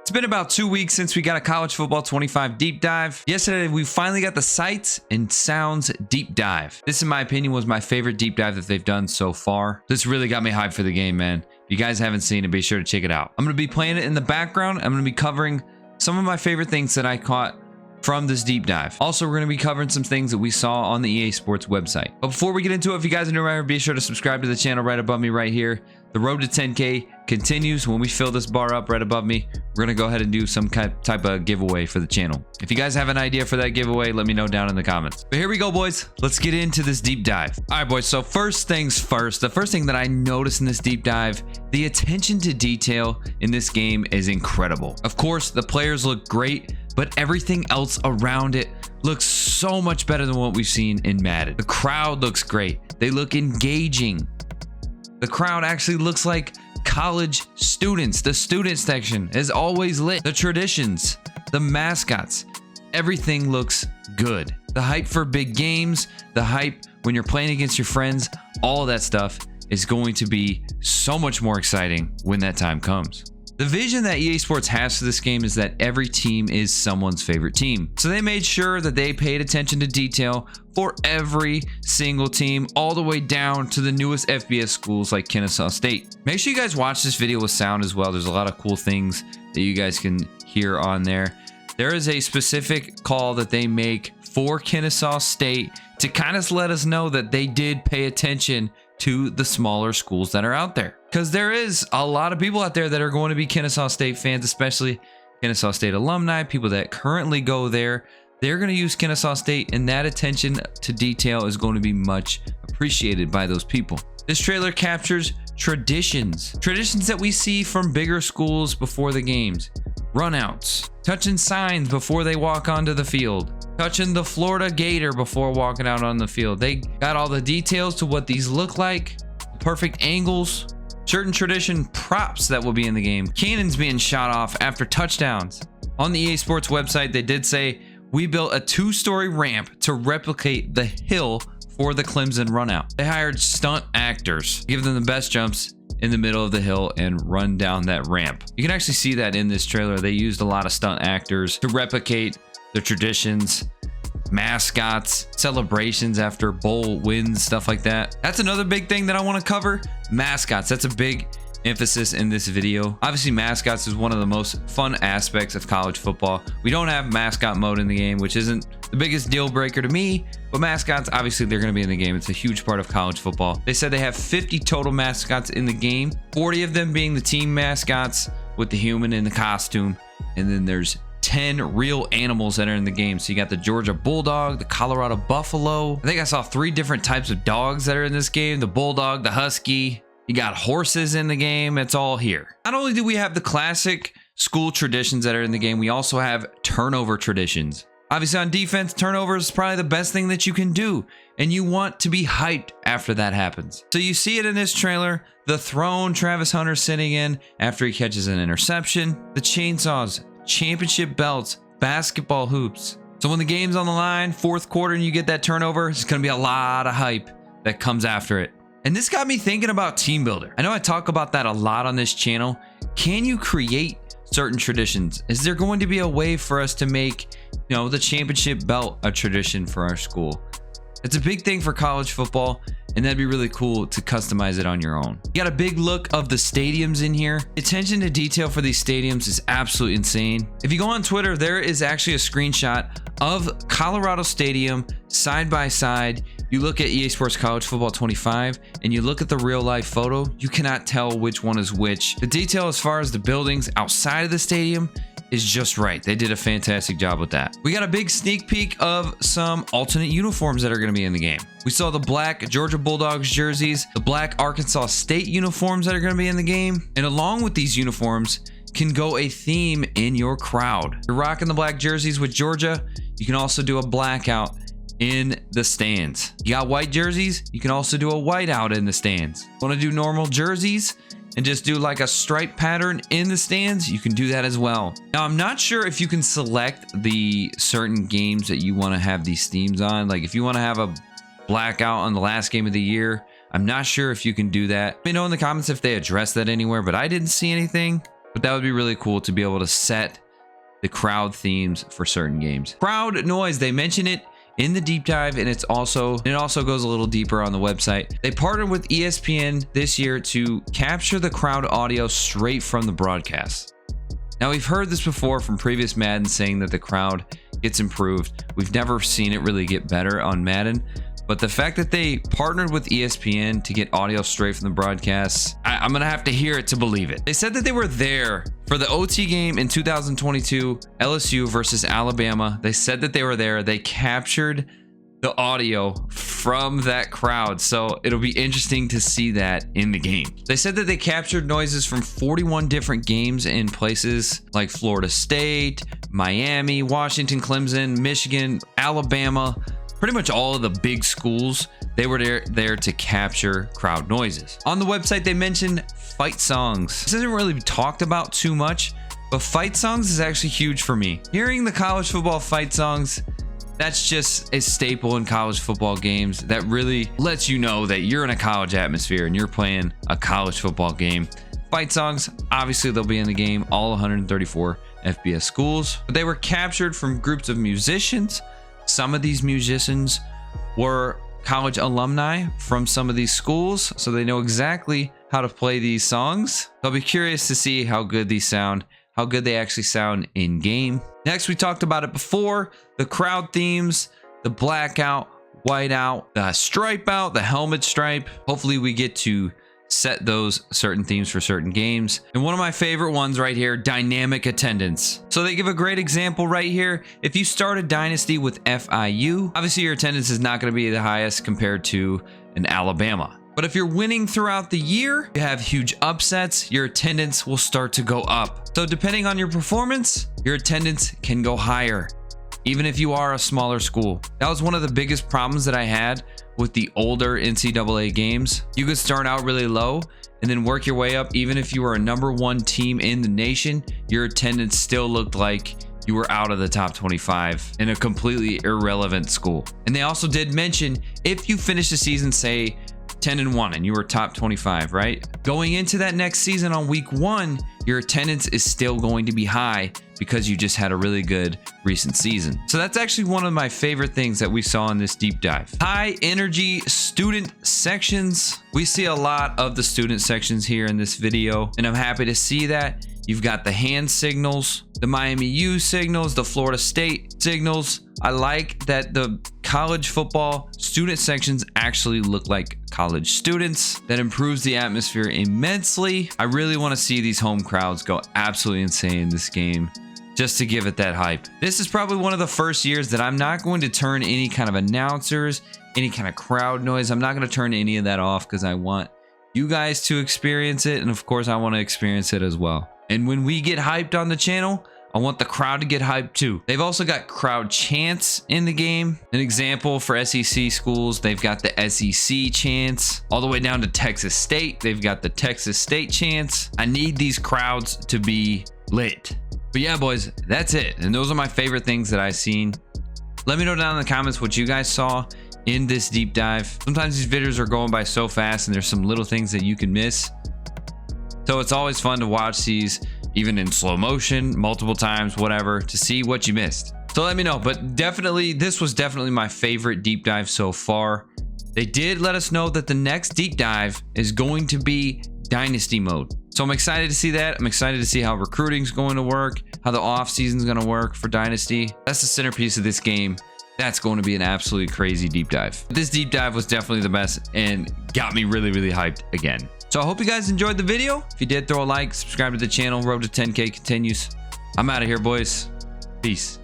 It's been about 2 weeks since we got a college football 25 deep dive. Yesterday, we finally got the sights and sounds deep dive. This, in my opinion, was my favorite deep dive that they've done so far. This really got me hyped for the game, man. If you guys haven't seen it, be sure to check it out. I'm going to be playing it in the background. I'm going to be covering some of my favorite things that I caught from this deep dive. Also, we're going to be covering some things that we saw on the EA Sports website. But before we get into it, if you guys are new around here, be sure to subscribe to the channel right above me right here. The road to 10K continues. When we fill this bar up right above me, we're going to go ahead and do some type of giveaway for the channel. If you guys have an idea for that giveaway, let me know down in the comments. But here we go, boys. Let's get into this deep dive. All right, boys. So first things first, the first thing that I noticed in this deep dive, the attention to detail in this game is incredible. Of course, the players look great, but everything else around it looks so much better than what we've seen in Madden. The crowd looks great. They look engaging. The crowd actually looks like college students. The student section is always lit. The traditions, the mascots, everything looks good. The hype for big games, the hype when you're playing against your friends, all of that stuff is going to be so much more exciting when that time comes. The vision that EA Sports has for this game is that every team is someone's favorite team. So they made sure that they paid attention to detail for every single team, all the way down to the newest FBS schools like Kennesaw State. Make sure you guys watch this video with sound as well. There's a lot of cool things that you guys can hear on there. There is a specific call that they make for Kennesaw State to kind of let us know that they did pay attention to the smaller schools that are out there. Because there is a lot of people out there that are going to be Kennesaw State fans, especially Kennesaw State alumni, people that currently go there. They're going to use Kennesaw State, and that attention to detail is going to be much appreciated by those people. This trailer captures traditions that we see from bigger schools before the games. Runouts, touching signs before they walk onto the field, touching the Florida Gator before walking out on the field. They got all the details to what these look like, perfect angles, certain tradition props that will be in the game, cannons being shot off after touchdowns. On the EA Sports website, they did say, we built a 2-story ramp to replicate the hill for the Clemson runout. They hired stunt actors, give them the best jumps in the middle of the hill and run down that ramp. You can actually see that in this trailer. They used a lot of stunt actors to replicate the traditions, mascots, celebrations after bowl wins, stuff like that. That's another big thing that I want to cover. Mascots. That's a big emphasis in this video. Obviously, mascots is one of the most fun aspects of college football. We don't have mascot mode in the game, which isn't the biggest deal breaker to me, but mascots, obviously, they're going to be in the game. It's a huge part of college football. They said they have 50 total mascots in the game, 40 of them being the team mascots with the human in the costume, and then there's 10 real animals that are in the game. So you got the Georgia Bulldog, the Colorado Buffalo. I think I saw 3 different types of dogs that are in this game. The Bulldog, the Husky. You got horses in the game. It's all here. Not only do we have the classic school traditions that are in the game, we also have turnover traditions. Obviously, on defense, turnover is probably the best thing that you can do, and you want to be hyped after that happens. So you see it in this trailer, the throne Travis Hunter sitting in after he catches an interception, the chainsaws, championship belts, basketball hoops. So when the game's on the line, fourth quarter, and you get that turnover, it's going to be a lot of hype that comes after it. And this got me thinking about team builder. I know I talk about that a lot on this channel. Can you create certain traditions? Is there going to be a way for us to make, the championship belt a tradition for our school? It's a big thing for college football, and that'd be really cool to customize it on your own. You got a big look of the stadiums in here. Attention to detail for these stadiums is absolutely insane. If you go on Twitter, there is actually a screenshot of Colorado Stadium side by side. You look at EA Sports College Football 25 and you look at the real life photo, you cannot tell which one is which. The detail as far as the buildings outside of the stadium is just right. They did a fantastic job with that. We got a big sneak peek of some alternate uniforms that are going to be in the game. We saw the black Georgia Bulldogs jerseys, the black Arkansas State uniforms that are going to be in the game. And along with these uniforms can go a theme in your crowd. You're rocking the black jerseys with Georgia. You can also do a blackout in the stands. You got white jerseys, you can also do a whiteout in the stands. Want to do normal jerseys and just do like a stripe pattern in the stands? You can do that as well. Now, I'm not sure if you can select the certain games that you want to have these themes on. Like if you want to have a blackout on the last game of the year, I'm not sure if you can do that. Let me know in the comments if they address that anywhere, but I didn't see anything. but that would be really cool to be able to set the crowd themes for certain games. Crowd noise, they mention it in the deep dive, and it also goes a little deeper on the website. They partnered with ESPN this year to capture the crowd audio straight from the broadcast. Now, we've heard this before from previous Madden saying that the crowd gets improved. We've never seen it really get better on Madden, but the fact that they partnered with ESPN to get audio straight from the broadcasts, I'm gonna have to hear it to believe it. They said that they were there for the OT game in 2022, LSU versus Alabama. They said that they were there. They captured the audio from that crowd, so it'll be interesting to see that in the game. They said that they captured noises from 41 different games in places like Florida State, Miami, Washington, Clemson, Michigan, Alabama. Pretty much all of the big schools, they were there to capture crowd noises. On the website, they mentioned fight songs. This isn't really talked about too much, but fight songs is actually huge for me. Hearing the college football fight songs, that's just a staple in college football games. That really lets you know that you're in a college atmosphere and you're playing a college football game. Fight songs, obviously they'll be in the game, all 134 FBS schools, but they were captured from groups of musicians. Some of these musicians were college alumni from some of these schools, so they know exactly how to play these songs. I'll be curious to see how good these sound, how good they actually sound in game. Next, we talked about it before, the crowd themes, the blackout, whiteout, the stripe out, the helmet stripe. Hopefully we get to set those certain themes for certain games. And one of my favorite ones right here, dynamic attendance. So they give a great example right here. If you start a dynasty with FIU, obviously your attendance is not going to be the highest compared to an Alabama. But if you're winning throughout the year, you have huge upsets, your attendance will start to go up. So depending on your performance, your attendance can go higher, even if you are a smaller school. That was one of the biggest problems that I had with the older NCAA games. You could start out really low and then work your way up. Even if you were a #1 team in the nation, your attendance still looked like you were out of the top 25 in a completely irrelevant school. And they also did mention if you finish the season, say 10-1 and you were top 25, right? Going into that next season on week 1, your attendance is still going to be high because you just had a really good recent season. So that's actually one of my favorite things that we saw in this deep dive. High energy student sections. We see a lot of the student sections here in this video, and I'm happy to see that. You've got the hand signals, the Miami U signals, the Florida State signals. I like that the college football student sections actually look like college students. That improves the atmosphere immensely. I really want to see these home crowds go absolutely insane in this game, just to give it that hype. This is probably one of the first years that I'm not going to turn any kind of announcers, any kind of crowd noise. I'm not going to turn any of that off because I want you guys to experience it. And of course, I want to experience it as well. And when we get hyped on the channel, I want the crowd to get hyped too. They've also got crowd chants in the game. An example for SEC schools, they've got the SEC chants. All the way down to Texas State, they've got the Texas State chants. I need these crowds to be lit. But yeah, boys, that's it. And those are my favorite things that I've seen. Let me know down in the comments what you guys saw in this deep dive. Sometimes these videos are going by so fast and there's some little things that you can miss. So it's always fun to watch these, even in slow motion, multiple times, whatever, to see what you missed. So let me know. But definitely, this was definitely my favorite deep dive so far. They did let us know that the next deep dive is going to be Dynasty mode. So I'm excited to see that. I'm excited to see how recruiting is going to work, how the off season is going to work for Dynasty. That's the centerpiece of this game. That's going to be an absolutely crazy deep dive. This deep dive was definitely the best and got me really, really hyped again. So I hope you guys enjoyed the video. If you did, throw a like, subscribe to the channel. Road to 10K continues. I'm out of here, boys. Peace.